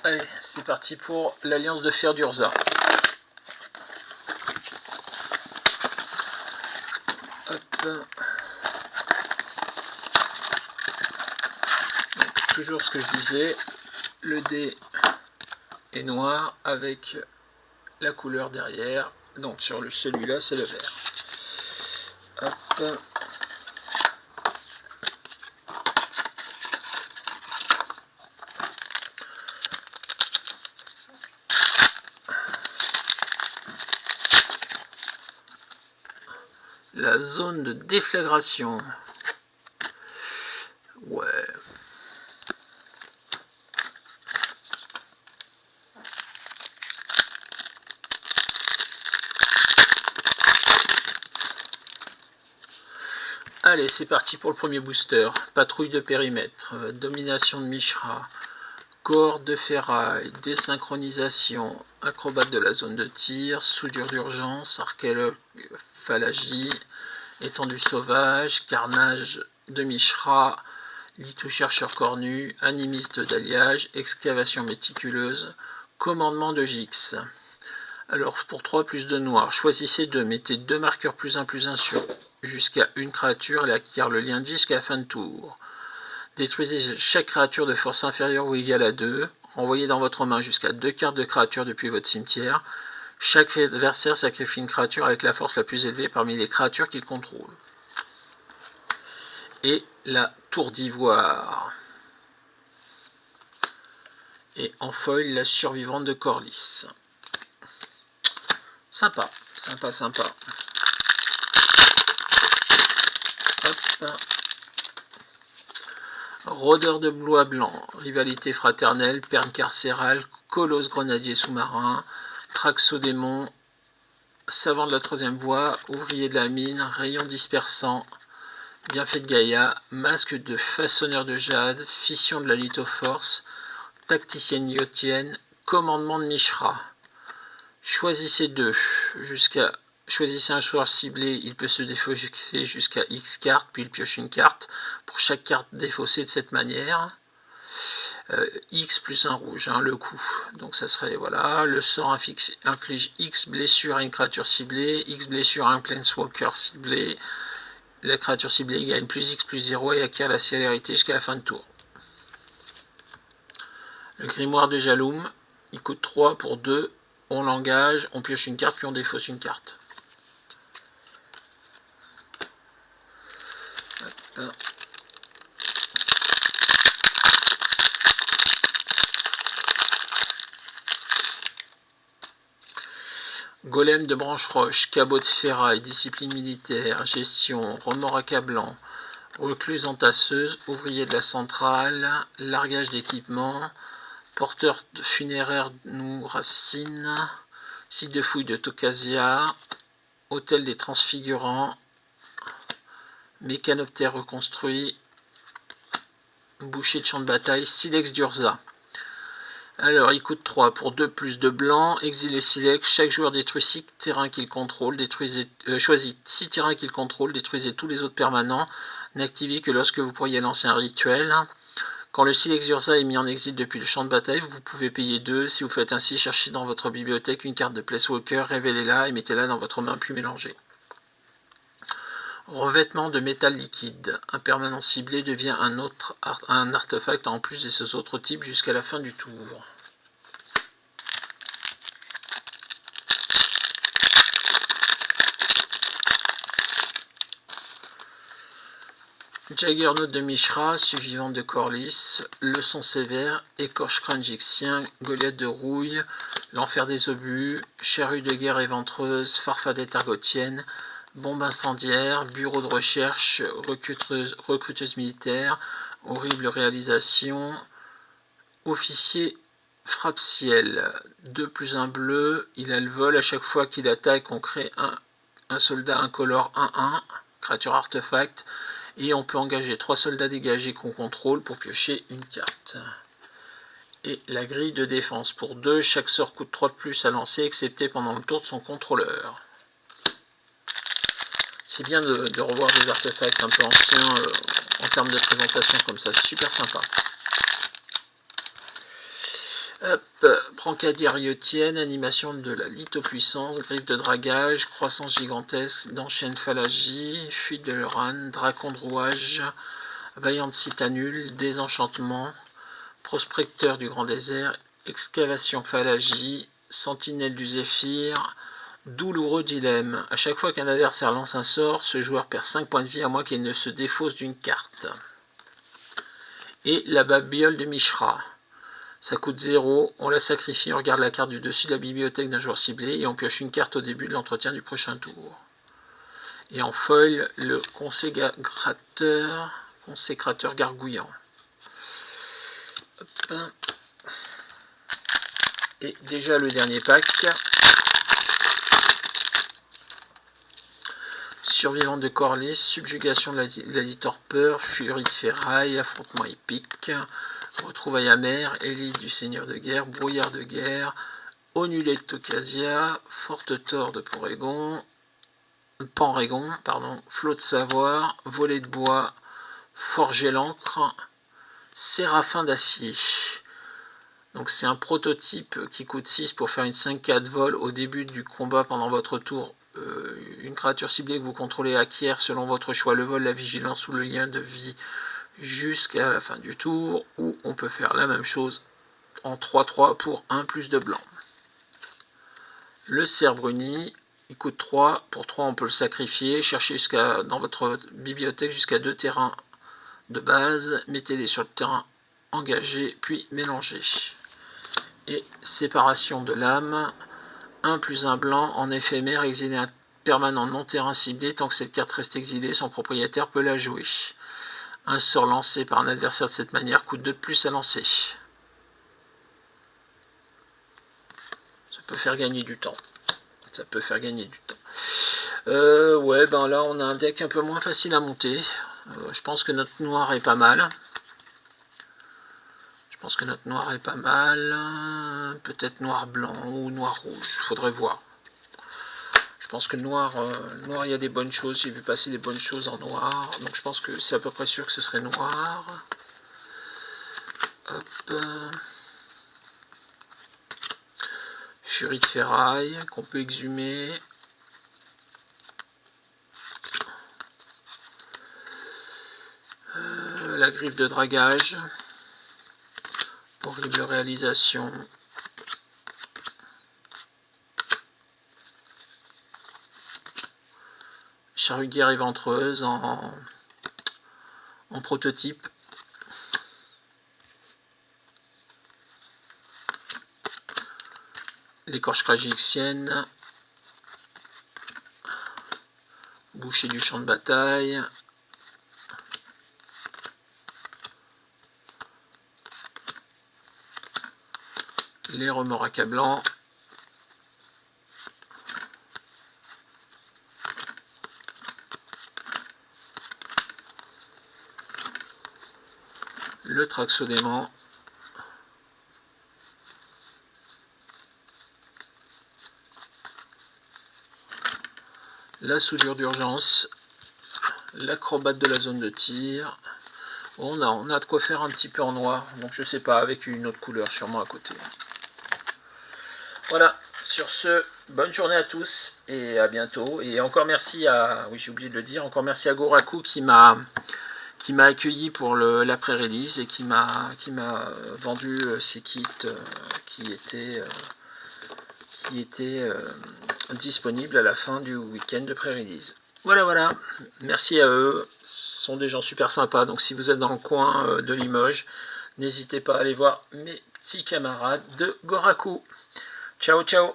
Allez, c'est parti pour l'Alliance de Fer d'Urza. Hop. Donc, toujours ce que je disais, le dé est noir avec la couleur derrière. Donc sur celui-là, c'est le vert. Hop. La zone de déflagration. Ouais. Allez, c'est parti pour le premier booster. Patrouille de périmètre, domination de Mishra, cohorte de ferraille, désynchronisation, acrobate de la zone de tir, soudure d'urgence, archéophagie, étendue sauvage, carnage de Mishra, litou chercheur cornu, animiste d'alliage, excavation méticuleuse, commandement de Jix. Alors pour 3 plus 2 noir, choisissez 2, mettez 2 marqueurs +1/+1 sur jusqu'à une créature et acquiert le lien de vie jusqu'à la fin de tour. Détruisez chaque créature de force inférieure ou égale à 2. Envoyez dans votre main jusqu'à 2 cartes de créatures depuis votre cimetière. Chaque adversaire sacrifie une créature avec la force la plus élevée parmi les créatures qu'il contrôle. Et la tour d'ivoire. Et en foil, la survivante de Corlys. Sympa, sympa, sympa. Hop. Rôdeur de bois blanc, rivalité fraternelle, perne carcérale, colosse grenadier sous-marin, traxodémon, savant de la troisième voie, ouvrier de la mine, rayon dispersant, bienfait de Gaïa, masque de façonneur de jade, fission de la lithoforce, tacticienne yotienne, commandement de Mishra. Choisissez 2. Choisissez un joueur ciblé, il peut se défausser jusqu'à X cartes, puis il pioche une carte. Pour chaque carte défaussée de cette manière, X plus un rouge, hein, le coup. Donc ça serait, voilà, le sort inflige X blessure à une créature ciblée, X blessure à un planeswalker ciblé. La créature ciblée gagne plus X plus 0 et acquiert la célérité jusqu'à la fin de tour. Le grimoire de Jaloum, il coûte 3 pour 2. On l'engage, on pioche une carte, puis on défausse une carte. Hop. Golem de branche roche, cabot de ferraille, discipline militaire, gestion, remords accablant, recluse entasseuse, ouvrier de la centrale, largage d'équipement, porteur de funéraire nous racine, site de fouille de Tokasia, hôtel des transfigurants, mécanoptère reconstruit, boucher de champ de bataille, silex d'Urza. Alors, il coûte 3 pour 2 plus 2 blancs, exilé silex, chaque joueur détruit 6 terrains qu'il contrôle, choisit 6 terrains qu'il contrôle, détruisez tous les autres permanents, n'activez que lorsque vous pourriez lancer un rituel. Quand le silex d'Urza est mis en exil depuis le champ de bataille, vous pouvez payer 2. Si vous faites ainsi, cherchez dans votre bibliothèque une carte de Placewalker, révélez-la et mettez-la dans votre main puis mélangez. Revêtement de métal liquide. Un permanent ciblé devient un artefact en plus de ses autres types jusqu'à la fin du tour. Jaggernaut de Mishra, survivante de Corlys, leçon sévère, écorche crânixien, Goliath de rouille, l'enfer des obus, charrue de guerre éventreuse, farfadet argotienne, bombe incendiaire, bureau de recherche, recruteuse militaire, horrible réalisation, officier frappe-ciel, 2 plus 1 bleu, il a le vol, à chaque fois qu'il attaque on crée un soldat incolore 1-1, créature artefact, et on peut engager 3 soldats dégagés qu'on contrôle pour piocher une carte. Et la grille de défense pour 2, chaque sort coûte 3 de plus à lancer, excepté pendant le tour de son contrôleur. C'est bien de revoir des artefacts un peu anciens en termes de présentation comme ça, c'est super sympa. Hop, Brancadiariotienne, animation de la lithopuissance, griffe de dragage, croissance gigantesque, d'enchaîne phalangie, fuite de l'urane, dracon de rouage, vaillante citanule, désenchantement, prospecteur du grand désert, excavation phalangie, sentinelle du zéphyr, douloureux dilemme. À chaque fois qu'un adversaire lance un sort, ce joueur perd 5 points de vie à moins qu'il ne se défausse d'une carte. Et la babiole de Mishra. Ça coûte 0, on la sacrifie, on regarde la carte du dessus de la bibliothèque d'un joueur ciblé et on pioche une carte au début de l'entretien du prochain tour. Et en foil, le consécrateur gargouillant. Hop. Et déjà le dernier pack. Survivant de Corlys, subjugation de la torpeur, furie de ferraille, affrontement épique, retrouvailles amères, élite du seigneur de guerre, brouillard de guerre, onulé de Tocasia, forte tort de Panrégon, flot de savoir, volet de bois, forger l'encre, séraphin d'acier. Donc c'est un prototype qui coûte 6 pour faire une 5-4 vol au début du combat pendant votre tour. Une créature ciblée que vous contrôlez acquiert selon votre choix le vol, la vigilance ou le lien de vie jusqu'à la fin du tour, ou on peut faire la même chose en 3-3 pour 1 plus de blanc. Le cerf bruni, il coûte 3, pour 3 on peut le sacrifier, cherchez dans votre bibliothèque jusqu'à 2 terrains de base, mettez-les sur le terrain engagé, puis mélangez. Et séparation de l'âme, 1 plus 1 blanc en éphémère, exilé un permanent non-terrain ciblé, tant que cette carte reste exilée, son propriétaire peut la jouer. Un sort lancé par un adversaire de cette manière coûte 2 de plus à lancer. Ça peut faire gagner du temps. Ouais, ben là on a un deck un peu moins facile à monter. Je pense que notre noir est pas mal. Peut-être noir-blanc ou noir-rouge. Faudrait voir. Je pense que noir, il y a des bonnes choses. J'ai vu passer des bonnes choses en noir. Donc je pense que c'est à peu près sûr que ce serait noir. Hop. Furie de ferraille qu'on peut exhumer. La griffe de dragage. Horrible réalisation. Charrutière éventreuse en prototype. L'écorche kragixienne. Boucher du champ de bataille. Les remords accablants. Le traxodémon. La soudure d'urgence. L'acrobate de la zone de tir. On a de quoi faire un petit peu en noir, donc je sais pas, avec une autre couleur sûrement à côté. Voilà, sur ce, bonne journée à tous et à bientôt. Et encore merci à, oui j'ai oublié de le dire, encore merci à Goraku qui m'a accueilli pour l'après-release et qui m'a vendu ces kits qui étaient disponibles à la fin du week-end de pré-release. Voilà, merci à eux, ce sont des gens super sympas, donc si vous êtes dans le coin de Limoges, n'hésitez pas à aller voir mes petits camarades de Goraku. Ciao, ciao.